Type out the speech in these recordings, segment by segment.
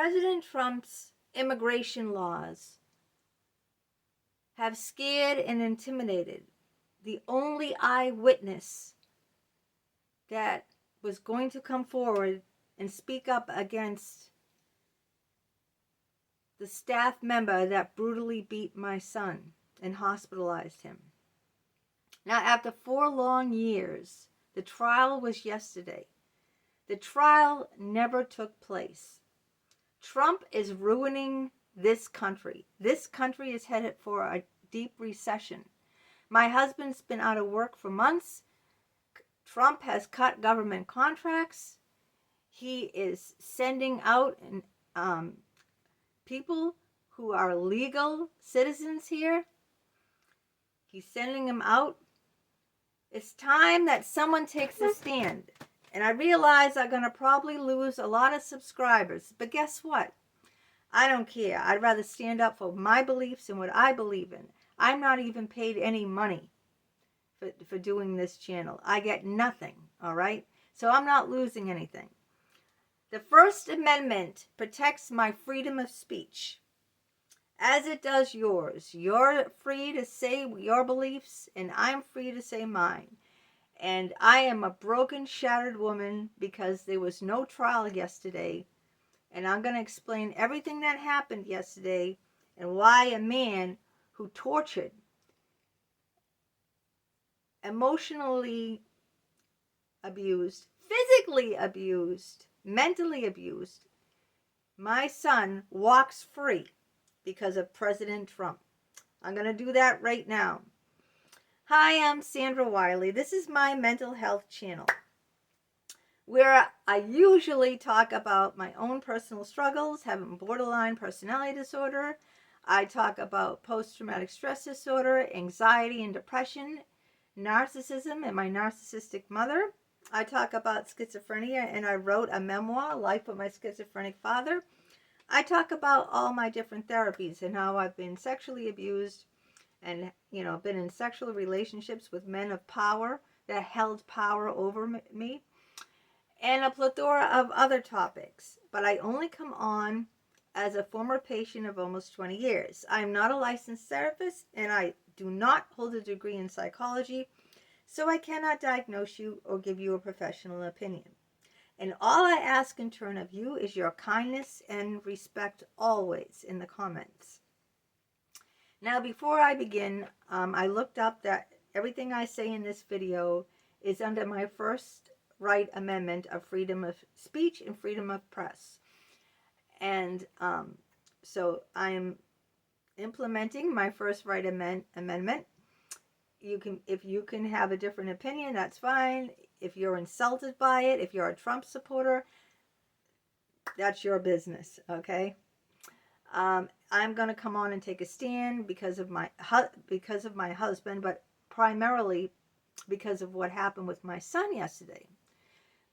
President Trump's immigration laws have scared and intimidated the only eyewitness that was going to come forward and speak up against the staff member that brutally beat my son and hospitalized him. Now, after 4 long years, the trial was yesterday. The trial never took place. Trump is ruining this country. This country is headed for a deep recession. My husband's been out of work for months. Trump has cut government contracts. He is sending out people who are legal citizens here. He's sending them out. It's time that someone takes a stand. And I realize I'm going to probably lose a lot of subscribers. But guess what? I don't care. I'd rather stand up for my beliefs and what I believe in. I'm not even paid any money for doing this channel. I get nothing, all right? So I'm not losing anything. The First Amendment protects my freedom of speech, as it does yours. You're free to say your beliefs, and I'm free to say mine. And I am a broken, shattered woman because there was no trial yesterday. And I'm going to explain everything that happened yesterday and why a man who tortured, emotionally abused, physically abused, mentally abused, my son walks free because of President Trump. I'm going to do that right now. Hi, I'm Sandra Wyllie. This is my mental health channel, where I usually talk about my own personal struggles, having borderline personality disorder. I talk about post-traumatic stress disorder, anxiety and depression, narcissism and my narcissistic mother. I talk about schizophrenia, and I wrote a memoir, Life with My Schizophrenic Father. I talk about all my different therapies and how I've been sexually abused and, been in sexual relationships with men of power that held power over me, and a plethora of other topics. But I only come on as a former patient of almost 20 years. I am not a licensed therapist, and I do not hold a degree in psychology, so I cannot diagnose you or give you a professional opinion. And all I ask in turn of you is your kindness and respect always in the comments. Now, before I begin, I looked up that everything I say in this video is under my First Right Amendment of freedom of speech and freedom of press. And so I'm implementing my First Right Amendment. If you can have a different opinion, that's fine. If you're insulted by it, if you're a Trump supporter, that's your business, okay? I'm going to come on and take a stand because of my husband, but primarily because of what happened with my son yesterday.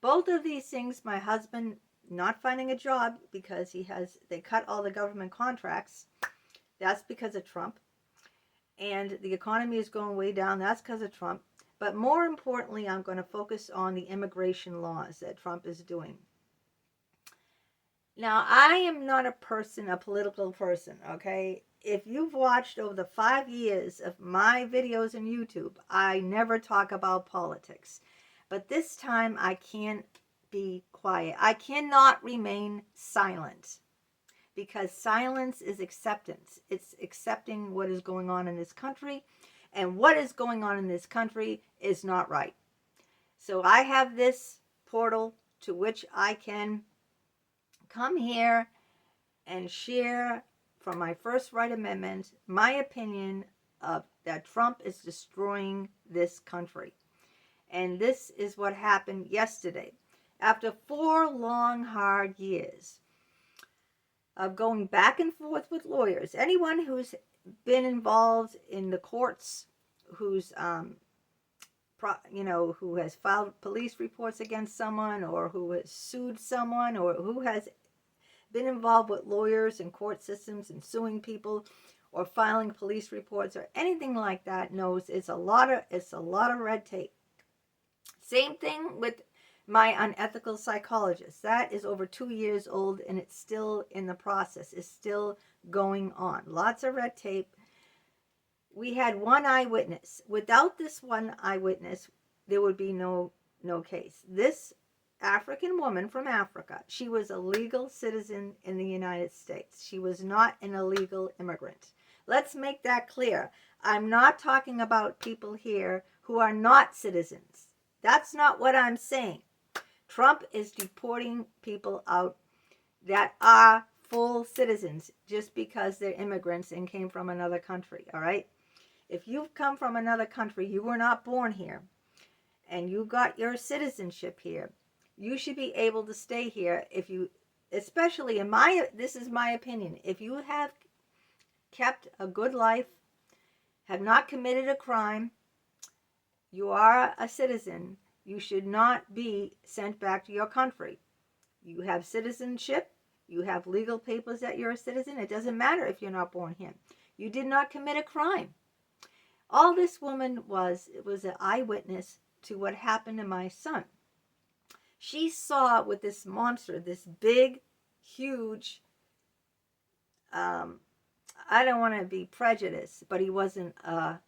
Both of these things, my husband not finding a job because they cut all the government contracts, that's because of Trump. And the economy is going way down, that's because of Trump. But more importantly, I'm going to focus on the immigration laws that Trump is doing. Now, I am not a political person, okay? If you've watched over the 5 years of my videos on YouTube, I never talk about politics. But this time, I can't be quiet. I cannot remain silent, because silence is acceptance. It's accepting what is going on in this country, and what is going on in this country is not right. So I have this portal to which I can come here and share from my First Right Amendment my opinion of that Trump is destroying this country. And this is what happened yesterday. After 4 long, hard years of going back and forth with lawyers, anyone who's been involved in the courts, who's who has filed police reports against someone, or who has sued someone, or who has been involved with lawyers and court systems and suing people or filing police reports or anything like that, knows it's a lot of red tape. Same thing with My Unethical Psychologist. That is over 2 years old, and it's still in the process. It's still going on. Lots of red tape. We had one eyewitness. Without this one eyewitness, there would be no case. This African woman from Africa, she was a legal citizen in the United States. She was not an illegal immigrant. Let's make that clear. I'm not talking about people here who are not citizens. That's not what I'm saying. Trump is deporting people out that are full citizens just because they're immigrants and came from another country, all right? If you've come from another country, you were not born here, and you got your citizenship here, you should be able to stay here if you, especially this is my opinion, if you have kept a good life, have not committed a crime, you are a citizen, you should not be sent back to your country. You have citizenship, you have legal papers that you're a citizen. It doesn't matter if you're not born here. You did not commit a crime. All this woman was an eyewitness to what happened to my son. She saw with this monster, this big, huge, I don't want to be prejudiced, but he wasn't a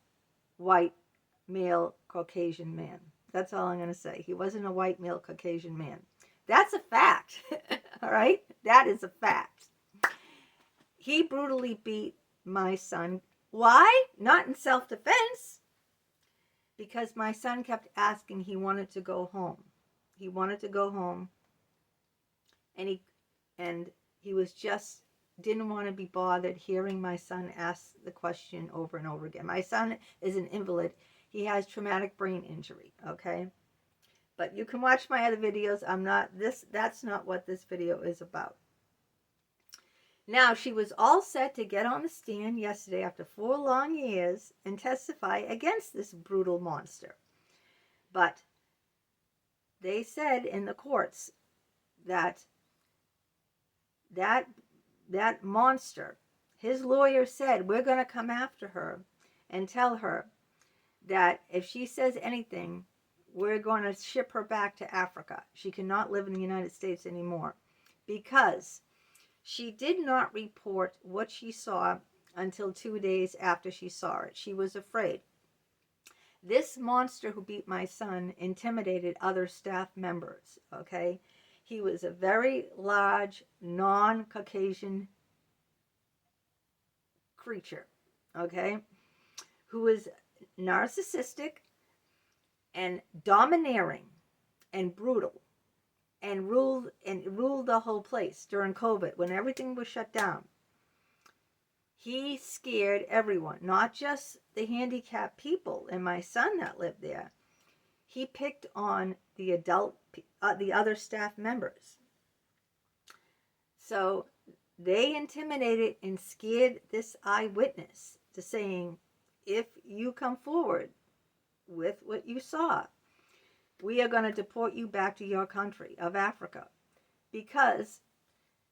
white, male, Caucasian man. That's all I'm going to say. He wasn't a white, male, Caucasian man. That's a fact. All right? That is a fact. He brutally beat my son. Why? Not in self-defense. Because my son kept asking, he wanted to go home. He wanted to go home. And he was just didn't want to be bothered hearing my son ask the question over and over again. My son is an invalid. He has traumatic brain injury, okay? But you can watch my other videos. That's not what this video is about. Now, she was all set to get on the stand yesterday after 4 long years and testify against this brutal monster. But they said in the courts that monster, his lawyer said, we're going to come after her and tell her that if she says anything, we're going to ship her back to Africa. She cannot live in the United States anymore because she did not report what she saw until 2 days after she saw it. She was afraid. This monster who beat my son intimidated other staff members, okay? He was a very large, non-Caucasian creature, okay? Who was narcissistic and domineering and brutal and ruled the whole place during COVID when everything was shut down. He scared everyone, not just the handicapped people and my son that lived there. He picked on the other staff members. So they intimidated and scared this eyewitness to saying, if you come forward with what you saw, we are going to deport you back to your country of Africa, because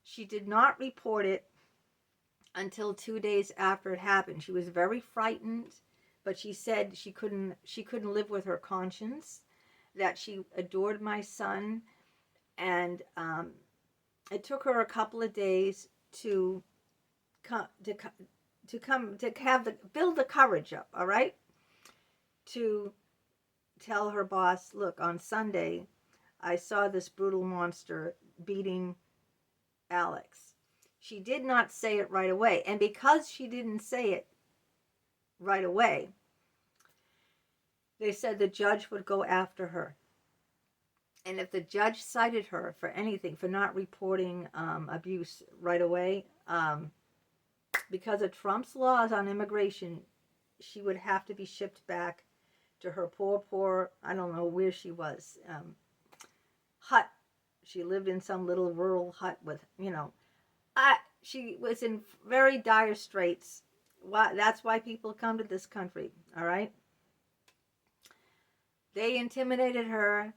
she did not report it until 2 days after it happened. She was very frightened, but she said she couldn't live with her conscience, that she adored my son, and it took her a couple of days to build the courage up, all right, to tell her boss, look, on Sunday, I saw this brutal monster beating Alex. She did not say it right away. And because she didn't say it right away, they said the judge would go after her. And if the judge cited her for anything, for not reporting abuse right away, because of Trump's laws on immigration, she would have to be shipped back to her poor, I don't know where she was, hut. She lived in some little rural hut with, she was in very dire straits. That's why people come to this country, all right? They intimidated her,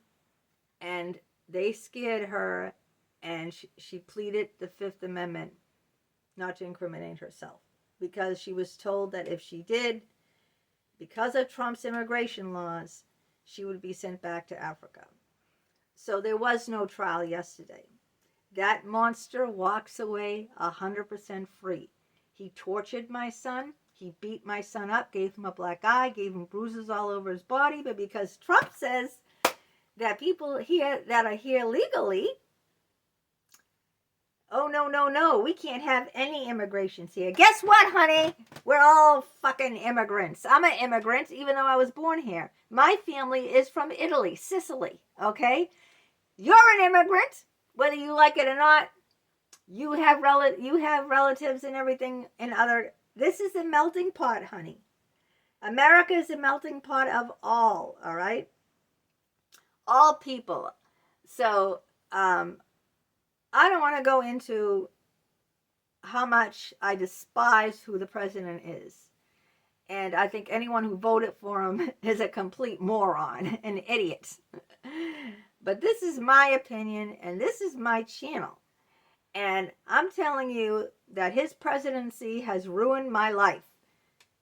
and they scared her, and she pleaded the Fifth Amendment not to incriminate herself, because she was told that if she did, because of Trump's immigration laws, she would be sent back to Africa. So there was no trial yesterday. That monster walks away 100% free. He tortured my son. He beat my son up, gave him a black eye, gave him bruises all over his body. But because Trump says that people here that are here legally, oh, no, no, no, we can't have any immigrations here. Guess what, honey? We're all fucking immigrants. I'm an immigrant, even though I was born here. My family is from Italy, Sicily, okay? You're an immigrant, whether you like it or not. You have relatives and everything in other... This is a melting pot, honey. America is a melting pot of all right? All people. So, I don't want to go into how much I despise who the president is. And I think anyone who voted for him is a complete moron, an idiot. But this is my opinion, and this is my channel. And I'm telling you that his presidency has ruined my life.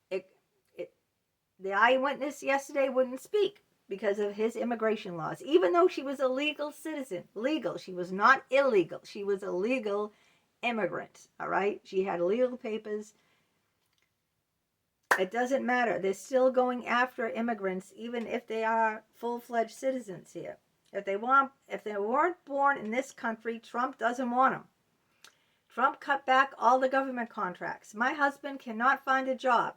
The eyewitness yesterday wouldn't speak because of his immigration laws, even though she was a legal citizen. Legal. She was not illegal. She was a legal immigrant, all right? She had legal papers. It doesn't matter. They're still going after immigrants, even if they are full-fledged citizens here. If they weren't born in this country, Trump doesn't want them. Trump cut back all the government contracts. My husband cannot find a job.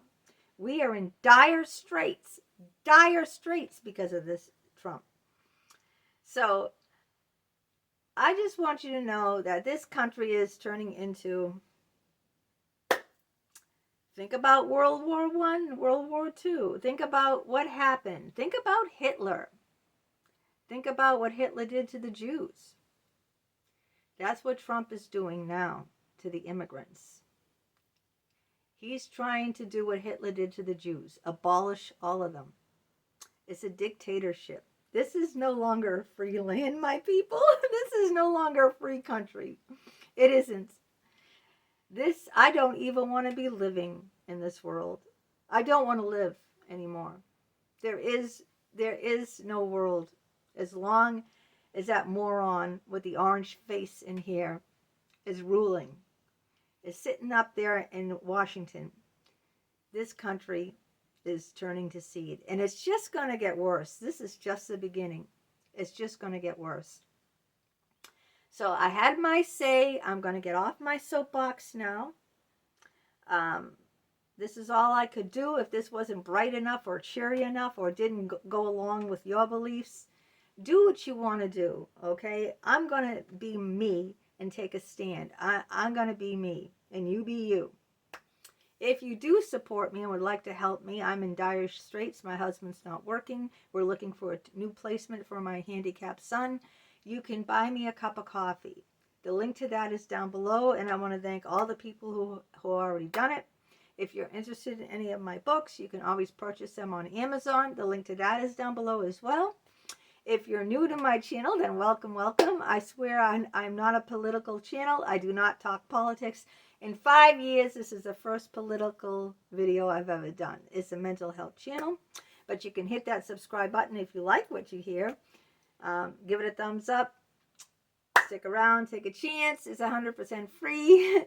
We are in dire straits because of this Trump. So I just want you to know that this country is turning into... Think about World War I, World War II. Think about what happened. Think about Hitler. Think about what Hitler did to the Jews. That's what Trump is doing now to the immigrants. He's trying to do what Hitler did to the Jews. Abolish all of them. It's a dictatorship. This is no longer free land, my people. This is no longer a free country. It isn't. I don't even want to be living in this world. I don't want to live anymore. There is no world as long as that moron with the orange face in here is ruling, is sitting up there in Washington. This country is turning to seed, and it's just going to get worse. This is just the beginning. It's just going to get worse. So I had my say. I'm going to get off my soapbox now. This is all I could do. If this wasn't bright enough or cheery enough or didn't go along with your beliefs, do what you want to do, okay? I'm going to be me and take a stand. I'm going to be me, and you be you. If you do support me and would like to help me, I'm in dire straits. My husband's not working. We're looking for a new placement for my handicapped son. You can buy me a cup of coffee. The link to that is down below, and I want to thank all the people who already done it. If you're interested in any of my books, you can always purchase them on Amazon. The link to that is down below as well. If you're new to my channel, then welcome, welcome. I swear I'm not a political channel. I do not talk politics. In 5 years, this is the first political video I've ever done. It's a mental health channel, but you can hit that subscribe button if you like what you hear. Give it a thumbs up. Stick around, take a chance. It's 100% free,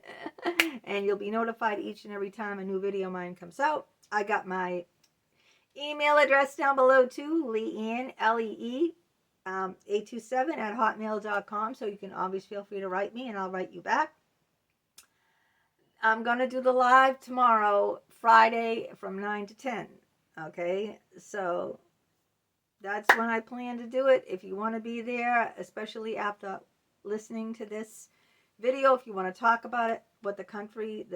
and you'll be notified each and every time a new video of mine comes out. I got my email address down below too, Leanne, 𝗚827 @hotmail.com, so you can always feel free to write me and I'll write you back. I'm going to do the live tomorrow, Friday, from 9 to 10, okay? So that's when I plan to do it. If you want to be there, especially after listening to this video, if you want to talk about it, what the country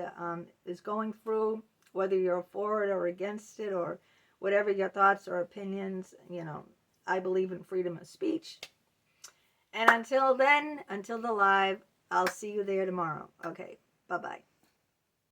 is going through, whether you're for it or against it, or whatever your thoughts or opinions, you know, I believe in freedom of speech. And until then, until the live, I'll see you there tomorrow. Okay, bye-bye.